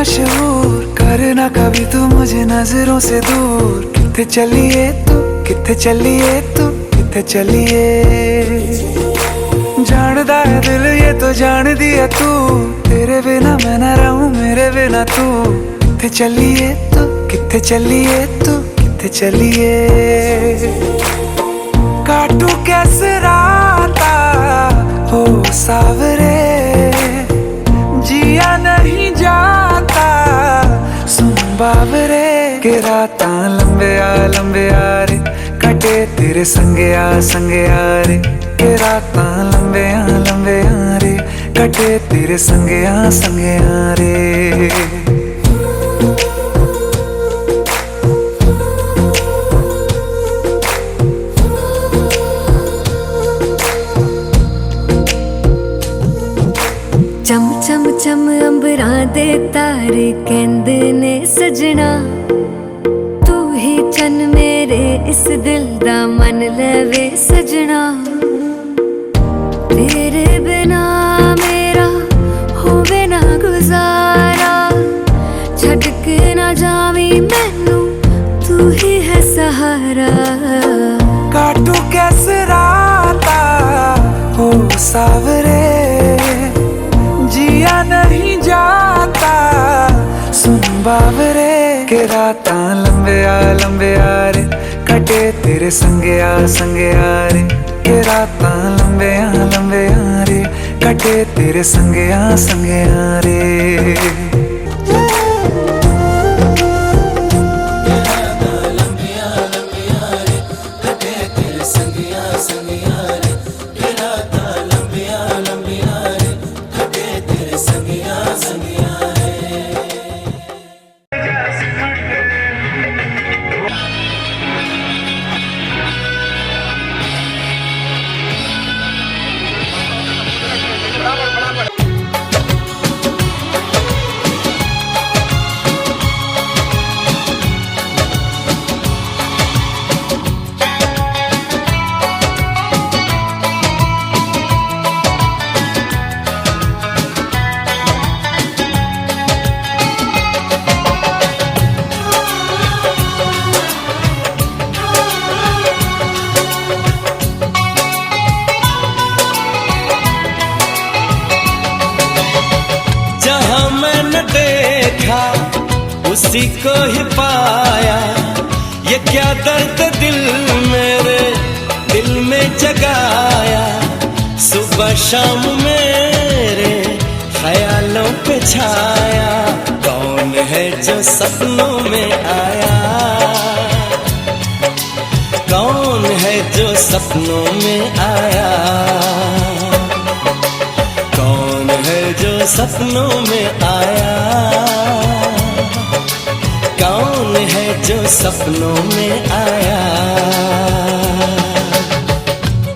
मशहूर, करना कभी तू मुझे नजरों से दूर। किथे चलिए तू, किथे चलिए तू, किथे चलिए। जानदा है दिल ये तो जान दिया तू, तेरे बिना मैं ना रहूं मेरे बिना तू। किथे चलिए तू, किथे चलिए तू, किथे चलिए। काटू कैसे राता हो सावरे, जिया नहीं जाता सुन बाबरे। के राता लंबे आ रे, कटे तेरे संगे आ रे। के राता लंबे आ रे, कटे तेरे संगे आ रे। चम चम चम अंबरां दे तारे कहंदे ने सजना, तू ही चन मेरे इस दिल दा मन लवे सजना। तेरे बिना मेरा होवे ना गुजारा, छड़ के ना जावी मैनू तू ही है सहारा। काटू कैसे राता हो सावरे, जिया नहीं जाता सुन बाबरे। के राता लंबे आ रे, कटे तेरे संगे आ रे। के राता लंबे आ रे, कटे तेरे संगे आ रे। उसी को ही पाया, ये क्या दर्द दिल मेरे दिल में जगाया। सुबह शाम मेरे ख्यालों पे छाया, कौन है जो सपनों में आया। कौन है जो सपनों में आया। कौन है जो सपनों में आया। कौन है जो सपनों में आया।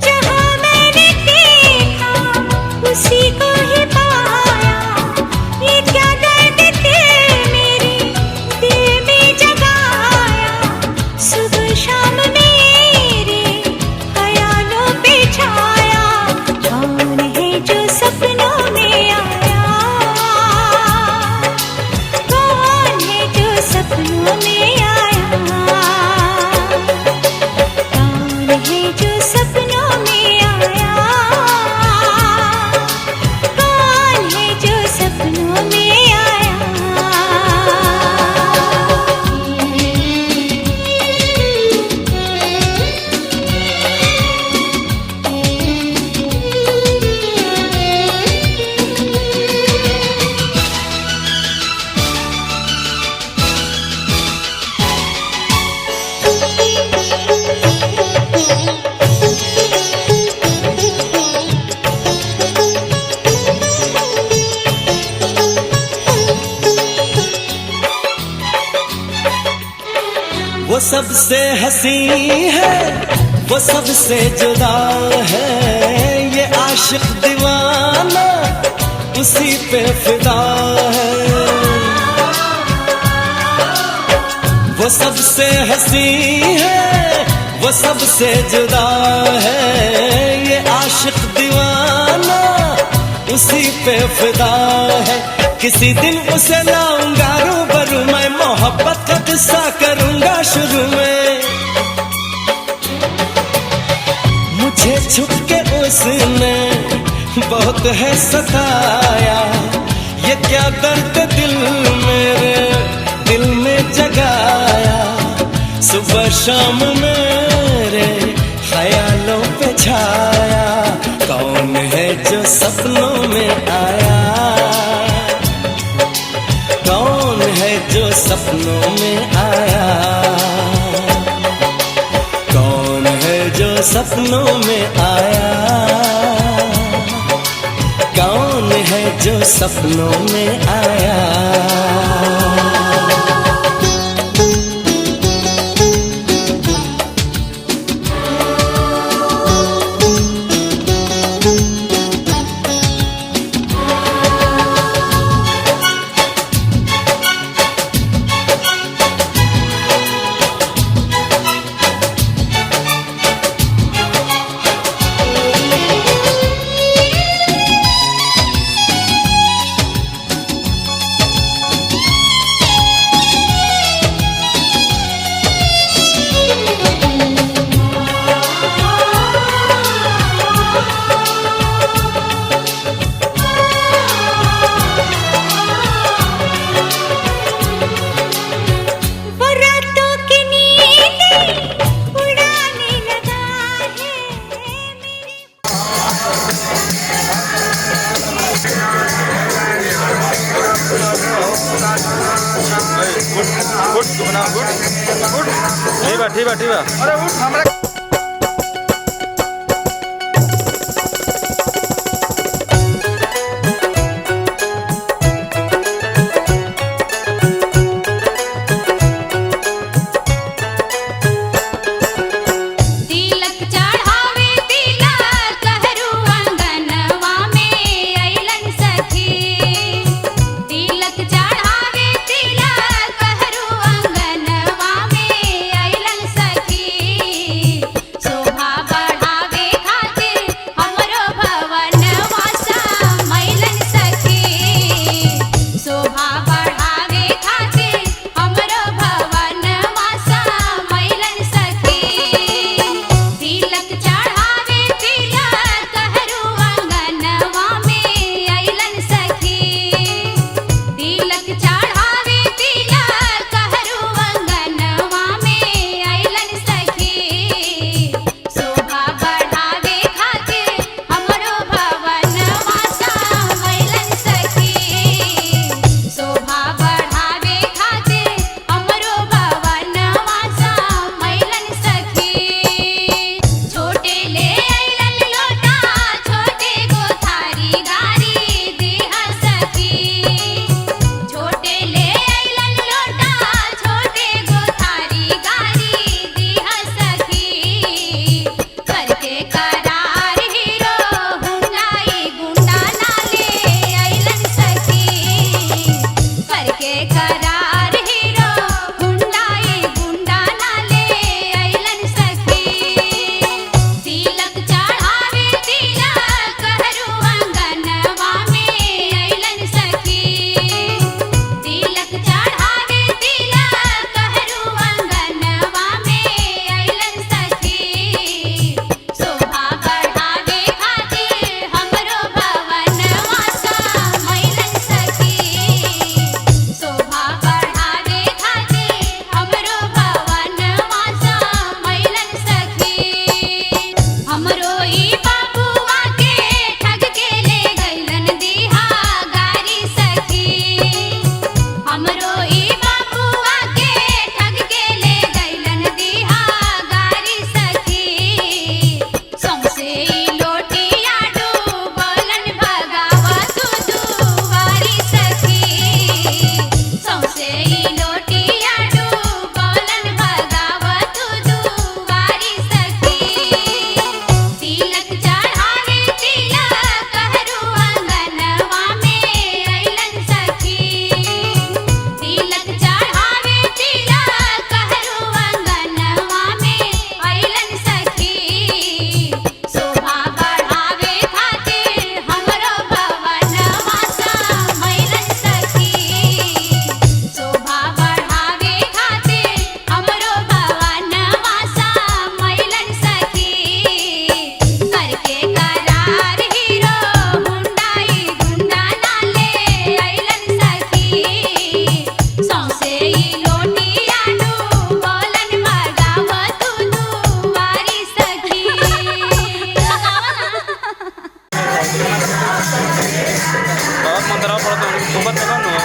जहाँ मैंने देखा उसी को ही पाया, ये क्या दर्द दिल मेरे दिल में जगाया। सुबह शाम मेरे ख्यालों पे छाया, कौन है जो सपनों में आया। कौन है जो सपनों में आया। कौन है जो सपनों में आया। कौन है जो सपनों में आया। वो सबसे हंसी है, वो सबसे जुदा है। ये आशिक दीवाना उसी पे फिदा है। वो सबसे हंसी है, वो सबसे जुदा है। ये आशिक दीवाना उसी पे फिदा है। किसी दिन उसे लाऊंगा रूबरू, मैं मोहब्बत का किस्सा करूंगा शुरू में। मुझे छुप के उसने बहुत है सताया, ये क्या दर्द दिल मेरे दिल में जगाया। सुबह शाम मेरे ख्यालों पे छाया, कौन है जो सपनों में आया, कौन है जो सपनों में आया, कौन है जो सपनों में आया, कौन है जो सपनों में आया। ठीक बा अरे उठ हमरा बहुत मंदिर पड़ता है सोबत में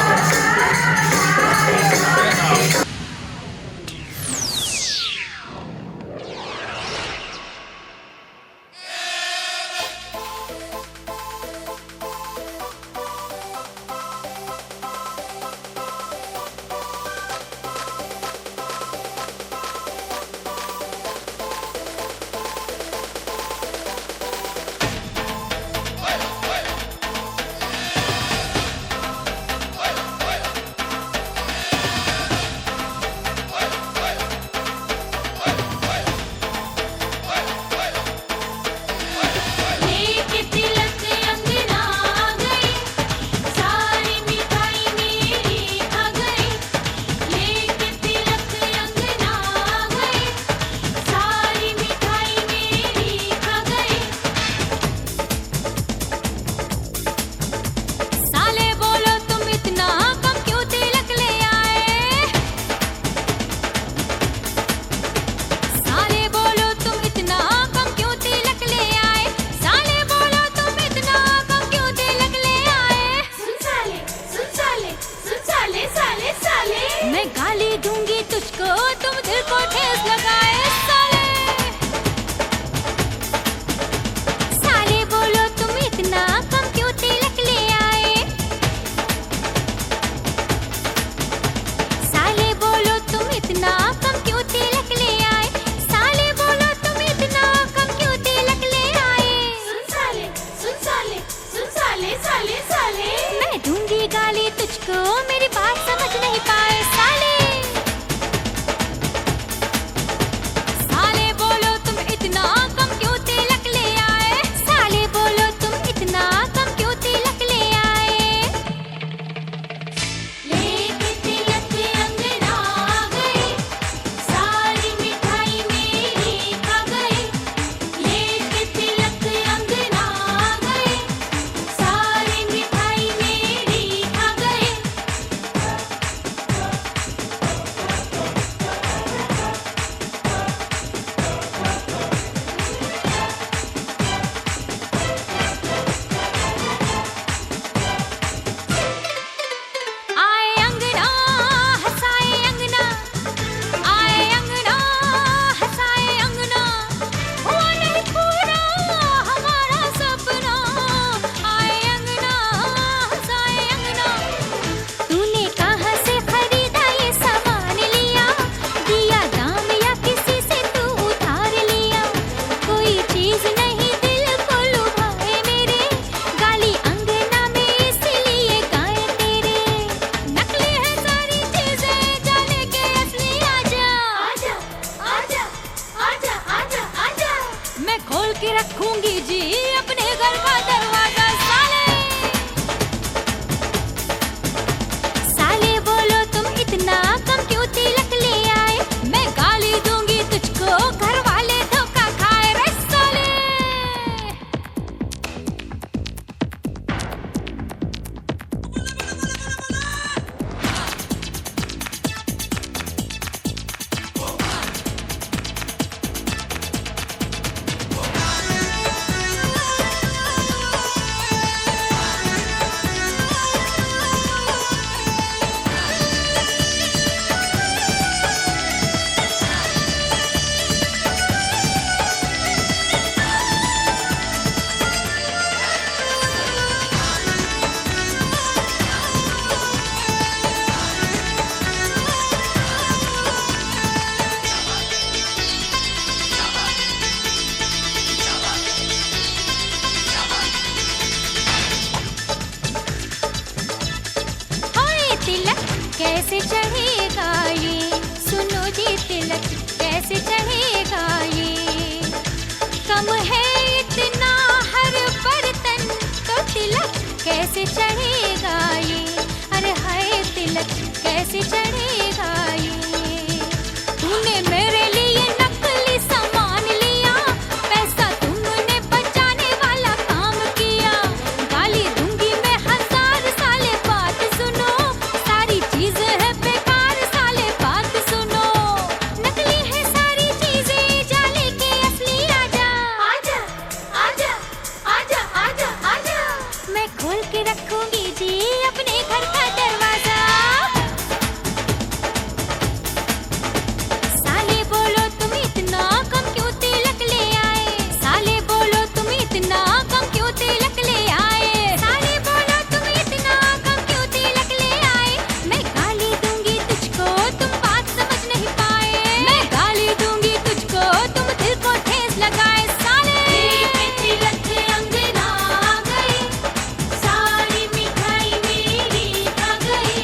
मैं गाली दूंगी तुझको, तुम दिल को ठेस लगाए। साले बोलो तुम इतना कम क्यों तिलक ले आए। साले बोलो तुम इतना कम क्यों तिलक ले आए। साले बोलो तुम इतना कम क्यों तिलक ले आए। सुन साले, सुन साले, सुन साले, साले साले। मैं दूंगी गाली तुझको, मेरी बात समझ नहीं पाए। साले बोलो तुम इतना कम क्यों तिलक ले आए। साले बोलो तुम इतना कम क्यों तिलक ले आए। लेके तिलक अंगना गए, सारी मिठाई मेरी खा गए। लेके तिलक अंगना गए, सारी मिठाई मेरी खा गए। आए अंगना हंसाए अंगना, आए अंगना हंसाए अंगना। हुआ नहीं पूरा हमारा सपना। आए अंगना हंसाए अंगना। तूने कहाँ से खरीदा ये सामान लिया। दिया दाम या किसी से तू उधार लिया। कोई चीज नहीं दिल को लुभाए मेरे। गाली अंगना में इसलिए गाए तेरे। नकली है सारी चीजें, जाने के असली आजा। आजा, आजा, आजा, आजा, आजा। मैं खोल के रखूंगी जी अपने घर का दरवाजा। साले बोलो तुम इतना कम क्यों तिलक ले आए। मैं गाली दूंगी तुझको, घर वाले धोखा खाए। रे साले हाय तिलक कैसे चढ़ेगा ये। सुनो जी तिलक कैसे चढ़ेगा ये। कम है इतना हर बर्तन तो तिलक कैसे चढ़ेगा ये। अरे हाय तिलक कैसे चढ़ेगा ये। तूने मेरे लिए नकली सामान लिया। पैसा तुमने बचाने वाला काम किया। गाली दूंगी मैं 1000 साले बात सुनो। सारी चीजें है बेकार साले बात सुनो। नकली है सारी चीजें, जाले के असली आजा। आजा, आजा, आजा, आजा, आजा। मैं खोल के रखूंगी जी अपने घर का दरवाजा। साले बोलो तुम इतना कम क्यों तिलक ले आए, साले बोलो तुम इतना कम क्यों तिलक ले आए, साले बोलो तुम इतना कम क्यों तिलक ले आए। मैं गाली दूंगी तुझको तुम बात समझ नहीं पाए, मैं गाली दूंगी तुझको तुम दिल को ठेस लगाए। साले तिलक अंगना आ गई, सारी मिठाई मेरी खा गई।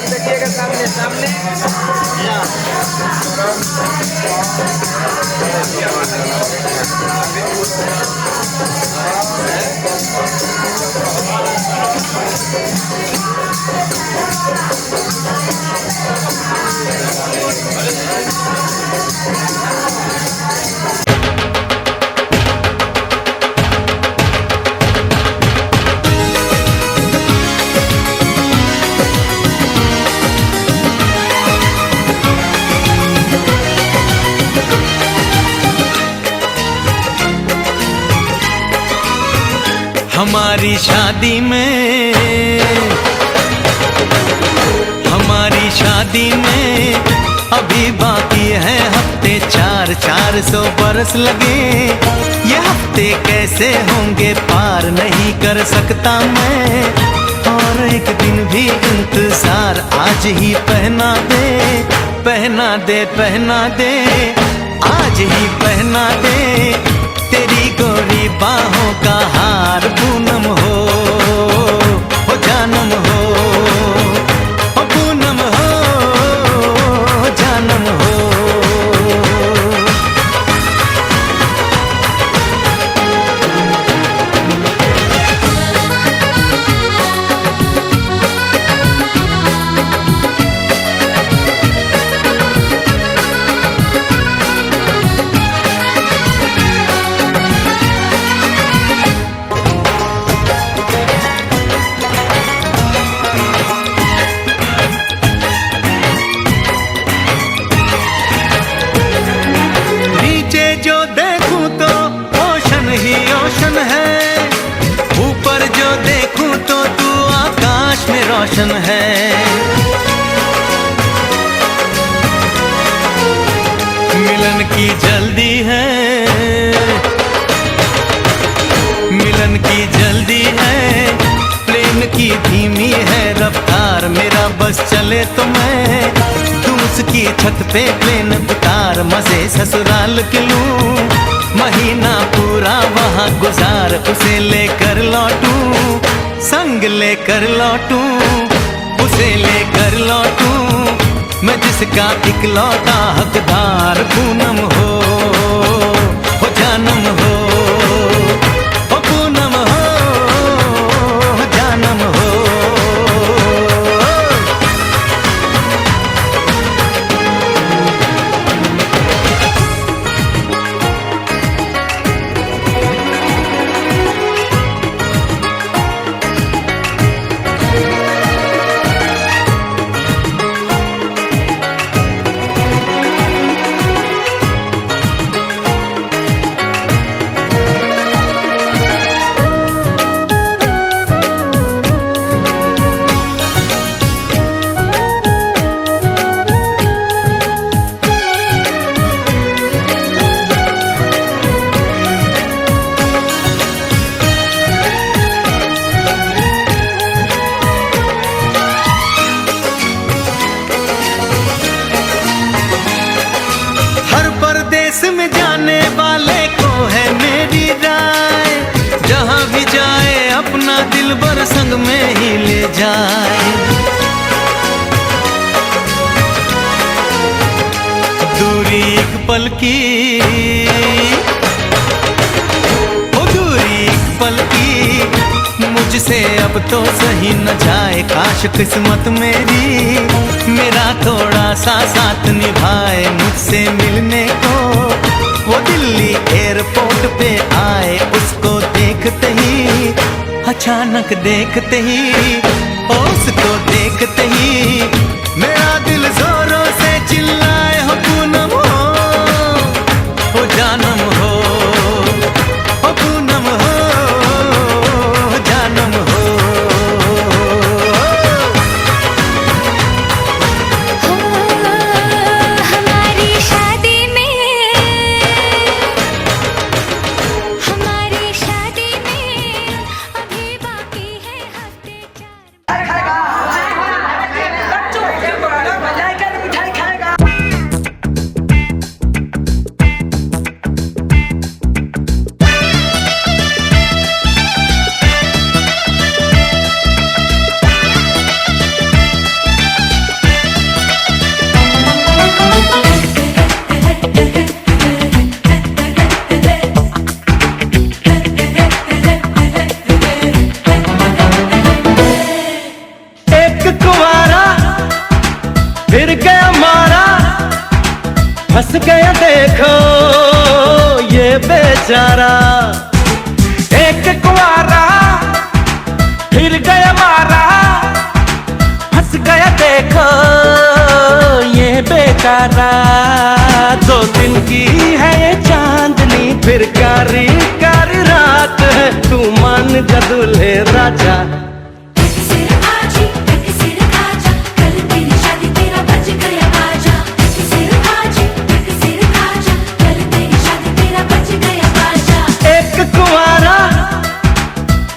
देखिएगा सामने सामने या हमारी शादी में, हमारी शादी में अभी बाकी है हफ्ते 400 बरस लगे। ये हफ्ते कैसे होंगे पार नहीं कर सकता मैं, और एक दिन भी इंतजार आज ही पहना दे, पहना दे, पहना दे, आज ही पहना दे। तेरी गोरी बाहों का हार पूनम हो जानम हो, पूनम हो जानम हो। रोशन है मिलन की जल्दी है, मिलन की जल्दी है, प्लेन की धीमी है रफ्तार। मेरा बस चले तो मैं तुम उसकी छत पे प्लेन उतार, मजे ससुराल के लूं, महीना पूरा वहाँ गुजार, उसे लेकर लौटूं, संग लेकर लौटूं, उसे लेकर लौटूं, मैं जिसका इकलौता हकदार। पूनम हो जानम हो, पूनम हो जानम हो। में जाने वाले को है मेरी राय, जहां भी जाए अपना दिलबर संग में ही ले जाए। दूरी एक पल की, ओ दूरी एक पल की, मुझसे से अब तो सही न जाए, काश किस्मत मेरी मेरा थोड़ा सा साथ निभाए। मुझसे मिलने को वो दिल्ली एयरपोर्ट पे आए, उसको देखते ही अचानक देखते ही उसको देखते ही मेरा दिल जोरों से चिल्लाए, हो पूनम हो जानम हो पूनम हो जानम हो। हमारी शादी में अभी बाकी है हफ्ते 4। फिर गया मारा, फंस गया देखो ये बेचारा। एक कुंवारा फिर गया मारा, फंस गया देखो ये बेचारा। 2 दिन की है ये चांदनी, फिर कारी कारी रात है, तू मान जा दूल्हे राजा।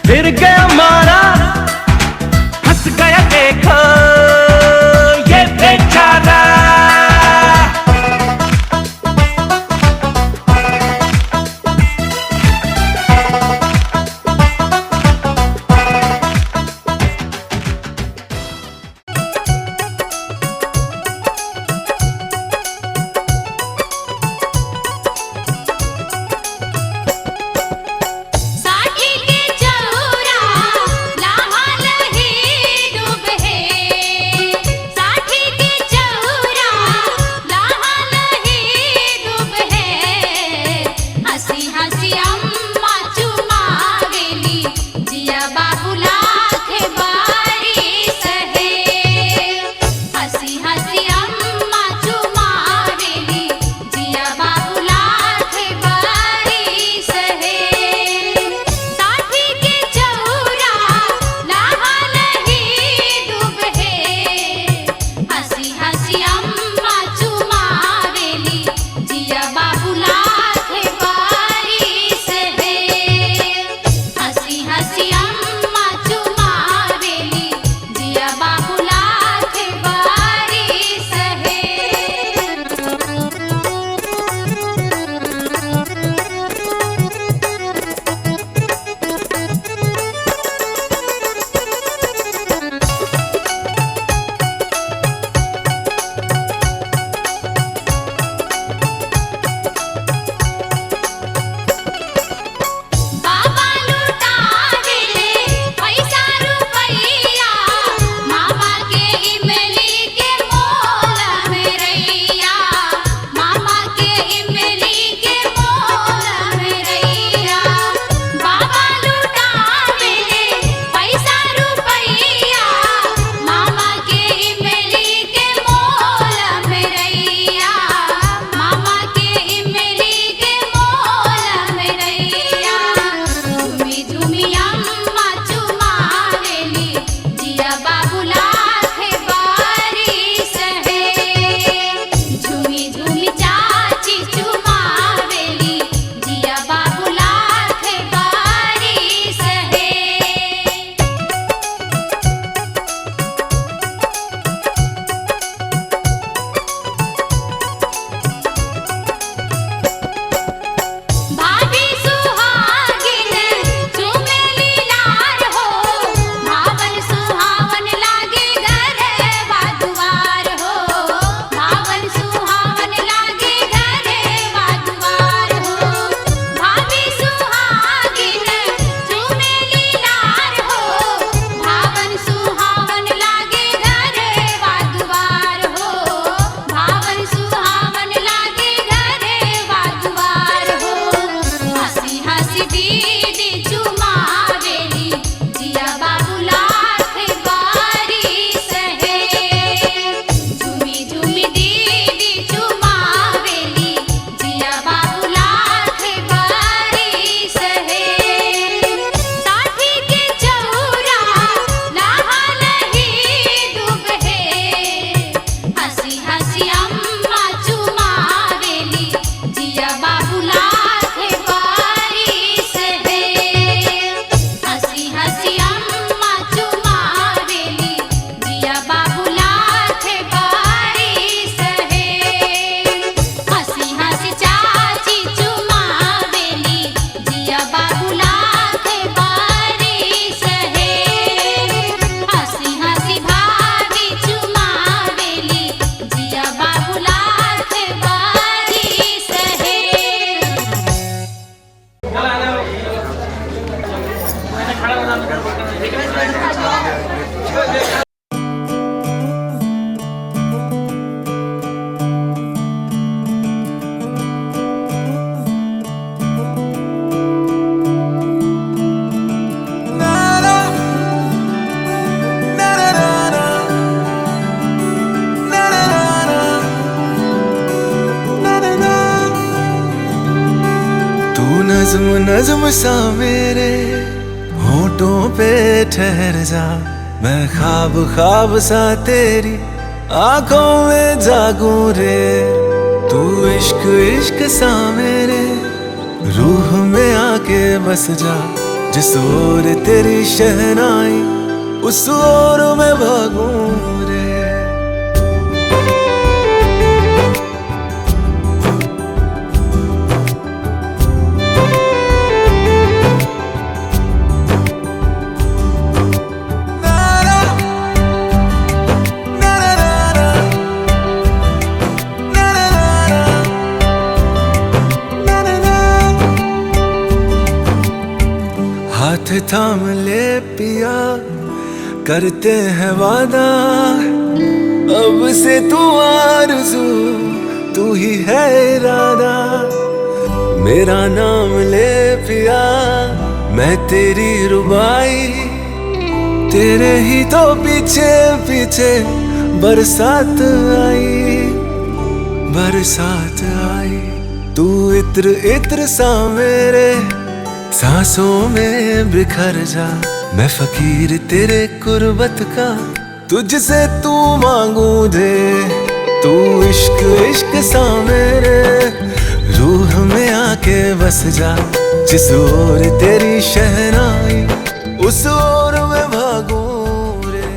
फिर गया मारा, फंस गया देखो ये बेचारा। नज्म नज्म सा मेरे होठों पे ठहर जा, मैं ख्वाब ख्वाब सा तेरी आंखों में जागूं रे। तू इश्क इश्क सा मेरे रूह में आके बस जा, जिस ओर तेरी शहनाई उस ओर मैं भागूं रे। हाथ थाम ले पिया, करते हैं वादा, अब से तू आरज़ू तू ही है इरादा। मेरा नाम ले पिया, मैं तेरी रुबाई, तेरे ही तो पीछे पीछे बरसात आई, बरसात आई। तू इत्र इत्र सा मेरे सांसों में बिखर जा, मैं फकीर तेरे कुर्बत का, तुझसे तू मांगू दे। तू इश्क इश्क सा मेरे रूह में आके बस जा, जिस ओर तेरी शहनाई उस ओर मैं भागूं रे।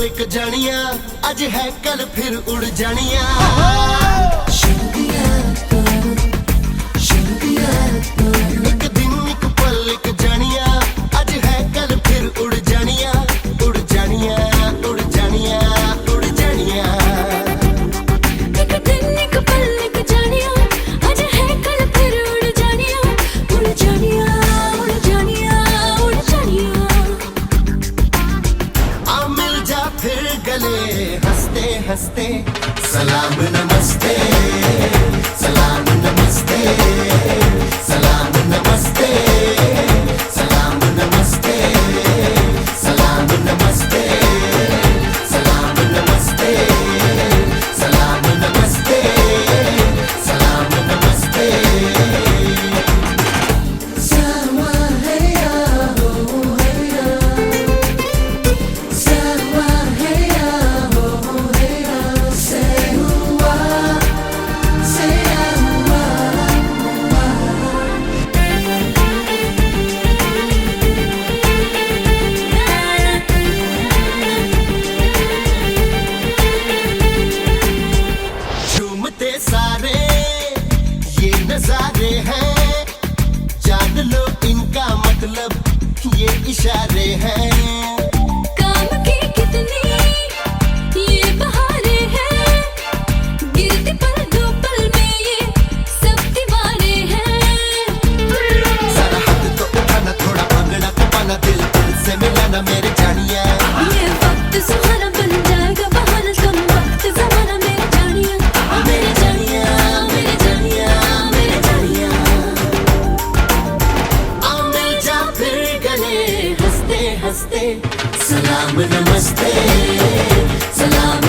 एक जानिया अज है कल फिर उड़ जानिया। एक दिन एक पल एक जानिया, अज है कल फिर उड़ जानिया, उड़ जानिया, उड़ जानिया, उड़ जानिया। एक दिन एक पल एक जानिया, आज है कल फिर उड़ जानिया, उड़ जानिया, उड़ जानिया, उड़ जानिया। आ मिल जा फिर गले हंसते हंसते, सलाम नमस्ते, सलाम नमस्ते, सलाम नमस्ते, सलाम नमस्ते, सलाम नमस्ते, सलाम नमस्ते, सलाम नमस्ते, सलाम नमस्ते। सावा है या हो है या, सावा है या हो है या, से हुआ से हुआ। झूमते सारे ये नजारे हैं, जान लो इनका मतलब ये इशारे हैं। काम की कितनी ये बहारे हैं, गिरती पल दो पल में ये सब दीवारे हैं। सारा हाथ तो उठाना, थोड़ा भागना तो पाना, दिल दिल से मिलाना मेरे जानिया। ये वक्त सुहाना बन जाएगा बहाना, कम वक्त जमाना मेरे जानिया, मेरे जानिया, मेरे जानिया, मेरे जानिया। आ मिल जा फिर गले हंसते हंसते, सलाम नमस्ते, सलाम